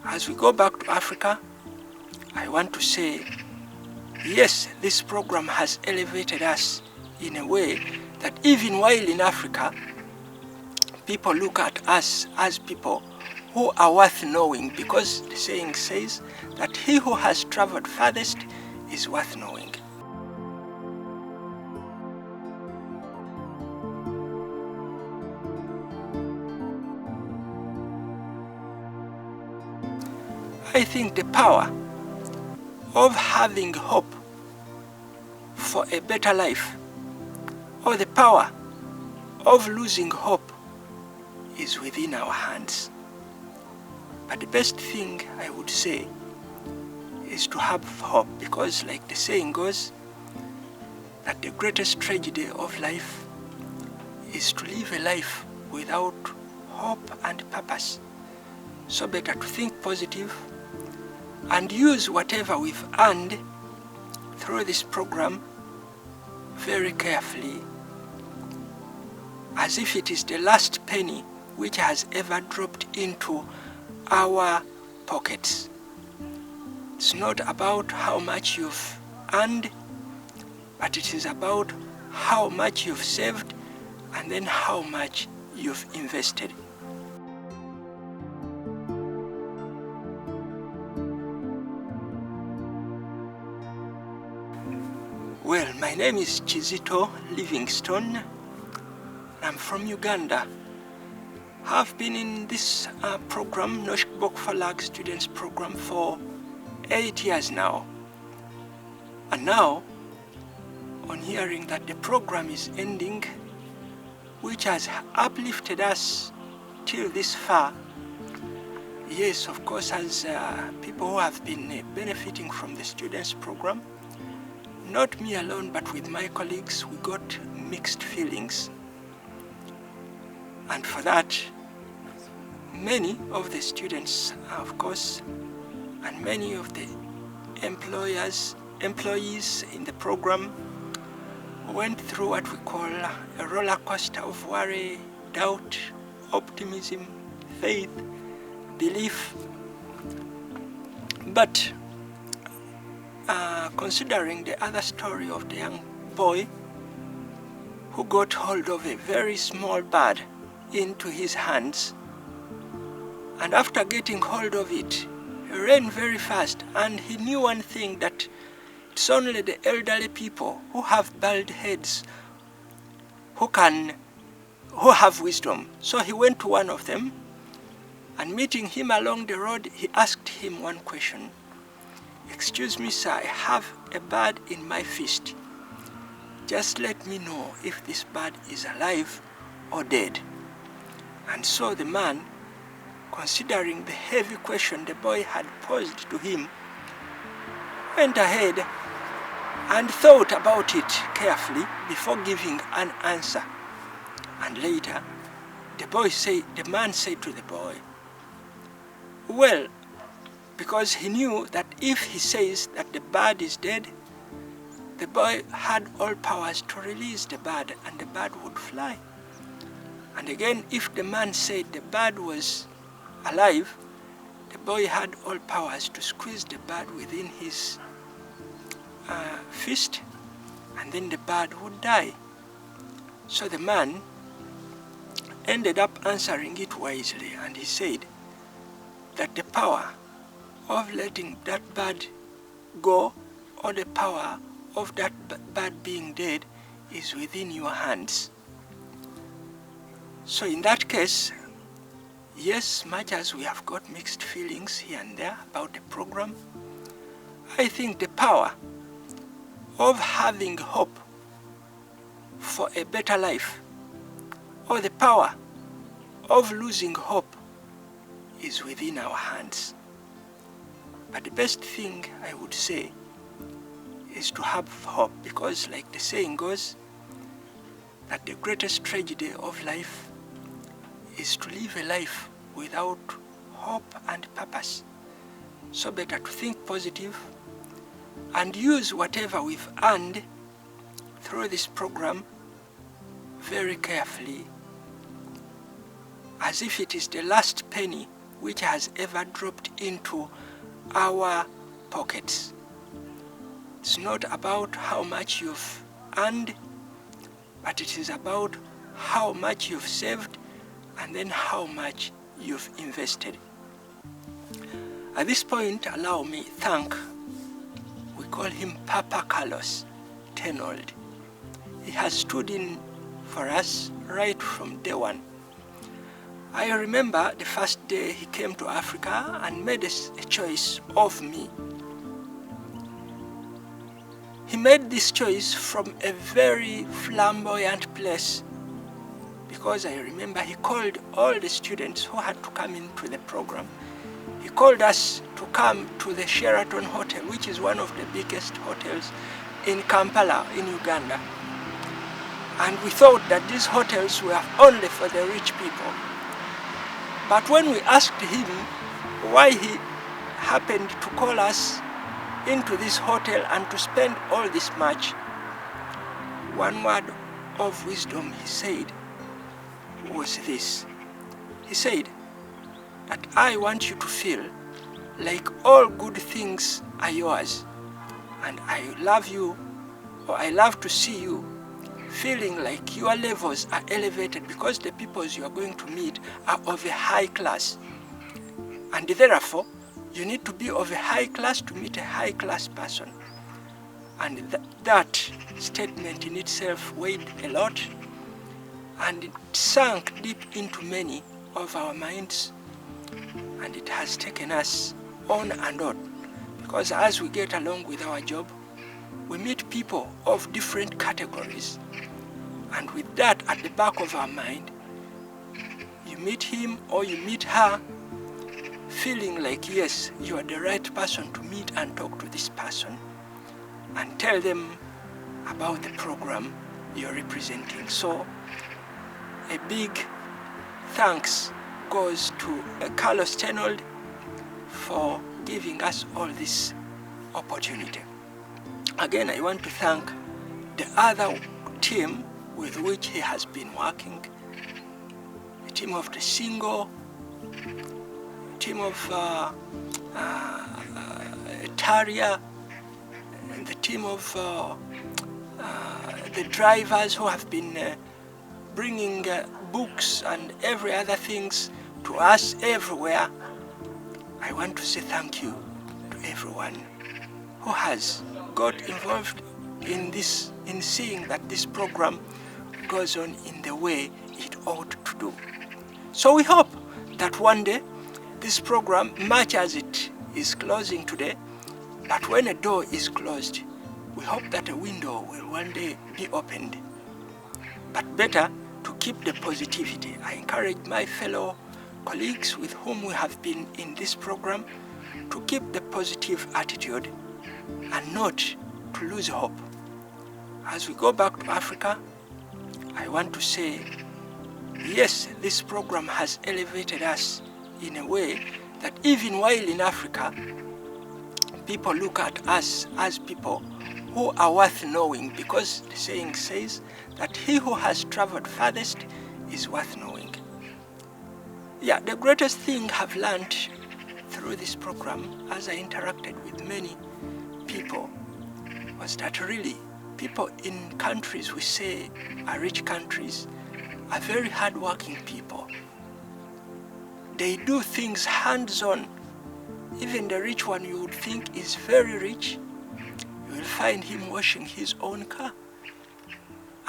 As we go back to Africa, I want to say, yes, this program has elevated us in a way that even while in Africa, people look at us as people who are worth knowing, because the saying says that he who has traveled farthest is worth knowing. I think the power of having hope for a better life, or the power of losing hope, is within our hands. But the best thing I would say is to have hope, because like the saying goes, that the greatest tragedy of life is to live a life without hope and purpose. So better to think positive and use whatever we've earned through this program very carefully, as if it is the last penny which has ever dropped into our pockets. It's not about how much you've earned, but it is about how much you've saved and then how much you've invested. Well, my name is Kizito Livingstone. I'm from Uganda. I've been in this program, Noshkbok Falag Students Program, for 8 years now. And now, on hearing that the program is ending, which has uplifted us till this far, yes, of course, as people who have been benefiting from the students program, not me alone, but with my colleagues, we got mixed feelings. And for that, many of the students, of course, and many of the employees in the program went through what we call a roller coaster of worry, doubt, optimism, faith, belief. But considering the other story of the young boy who got hold of a very small bird into his hands, and after getting hold of it, he ran very fast, and he knew one thing, that it's only the elderly people who have bald heads who have wisdom. So he went to one of them, and meeting him along the road, he asked him one question. "Excuse me, sir, I have a bird in my fist. Just let me know if this bird is alive or dead." And so the man, considering the heavy question the boy had posed to him, went ahead and thought about it carefully before giving an answer. And later, the man said to the boy, well, because he knew that if he says that the bird is dead, the boy had all powers to release the bird and the bird would fly. And again, if the man said the bird was alive, the boy had all powers to squeeze the bird within his fist, and then the bird would die. So the man ended up answering it wisely, and he said that the power of letting that bird go, or the power of that bird being dead, is within your hands. So in that case, yes, much as we have got mixed feelings here and there about the program, I think the power of having hope for a better life, or the power of losing hope, is within our hands. But the best thing I would say is to have hope, because like the saying goes, that the greatest tragedy of life is to live a life without hope and purpose. So better to think positive and use whatever we've earned through this program very carefully, as if it is the last penny which has ever dropped into our pockets. It's not about how much you've earned, but it is about how much you've saved and then how much you've invested. At this point, allow me thank, we call him Papa Carlos Tenold. He has stood in for us right from day one. I remember the first day he came to Africa and made a choice of me. He made this choice from a very flamboyant place, because I remember he called all the students who had to come into the program. He called us to come to the Sheraton Hotel, which is one of the biggest hotels in Kampala, in Uganda. And we thought that these hotels were only for the rich people. But when we asked him why he happened to call us into this hotel and to spend all this much, one word of wisdom he said was this. He said that I want you to feel like all good things are yours, and I love you, or I love to see you feeling like your levels are elevated because the people you are going to meet are of a high class. And therefore, you need to be of a high class to meet a high class person. And that statement in itself weighed a lot, and it sank deep into many of our minds, and it has taken us on and on. Because as we get along with our job, we meet people of different categories. And with that at the back of our mind, you meet him or you meet her feeling like, yes, you are the right person to meet and talk to this person and tell them about the program you're representing. So a big thanks goes to Carlos Tenold for giving us all this opportunity. Again, I want to thank the other team with which he has been working, the team of the single, team of Taria, and the team of the drivers who have been bringing books and every other things to us everywhere. I want to say thank you to everyone who has got involved in this, in seeing that this program goes on in the way it ought to do. So we hope that one day this program, much as it is closing today, but when a door is closed, we hope that a window will one day be opened. But better to keep the positivity. I encourage my fellow colleagues with whom we have been in this program to keep the positive attitude and not to lose hope. As we go back to Africa, I want to say, yes, this program has elevated us in a way that even while in Africa, people look at us as people who are worth knowing, because the saying says that he who has traveled farthest is worth knowing. Yeah, the greatest thing I've learned through this program, as I interacted with many people, was that really people in countries we say are rich countries are very hardworking people. They do things hands-on. Even the rich one you would think is very rich, you will find him washing his own car.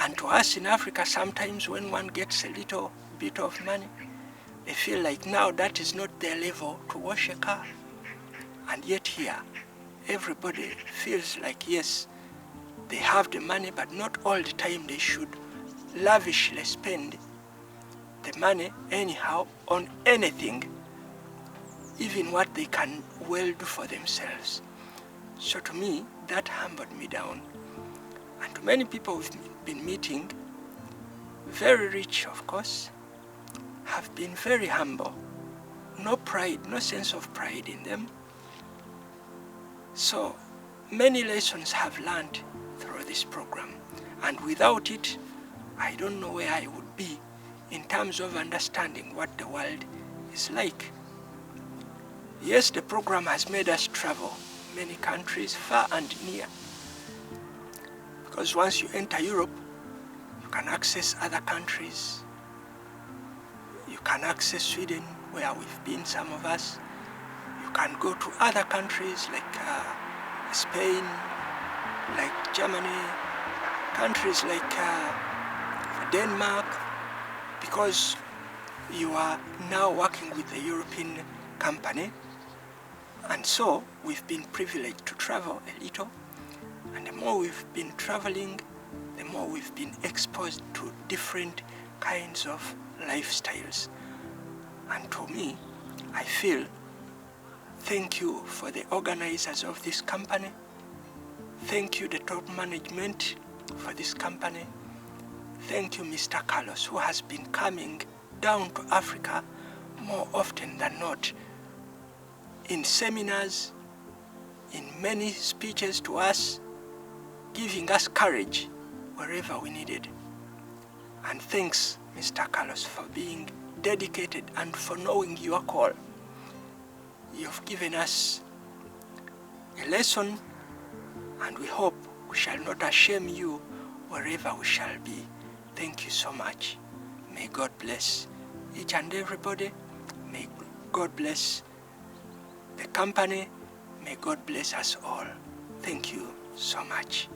And to us in Africa, sometimes when one gets a little bit of money, they feel like now that is not their level to wash a car. And yet here, everybody feels like, yes, they have the money, but not all the time they should lavishly spend the money anyhow on anything, even what they can well do for themselves. So to me, that humbled me down. And to many people we've been meeting, very rich of course, have been very humble. No pride, no sense of pride in them. So many lessons have learned through this program. And without it, I don't know where I would be in terms of understanding what the world is like. Yes, the program has made us travel many countries, far and near. Because once you enter Europe, you can access other countries. You can access Sweden, where we've been, some of us. You can go to other countries like Spain, like Germany, countries like Denmark, because you are now working with a European company. And so we've been privileged to travel a little. And the more we've been traveling, the more we've been exposed to different kinds of lifestyles. And to me, I feel, thank you for the organizers of this company. Thank you, the top management for this company. Thank you, Mr. Carlos, who has been coming down to Africa more often than not, in seminars, in many speeches to us, giving us courage wherever we needed. And thanks, Mr. Carlos, for being dedicated and for knowing your call. You've given us a lesson, and we hope we shall not shame you wherever we shall be. Thank you so much. May God bless each and everybody. May God bless the company. May God bless us all. Thank you so much.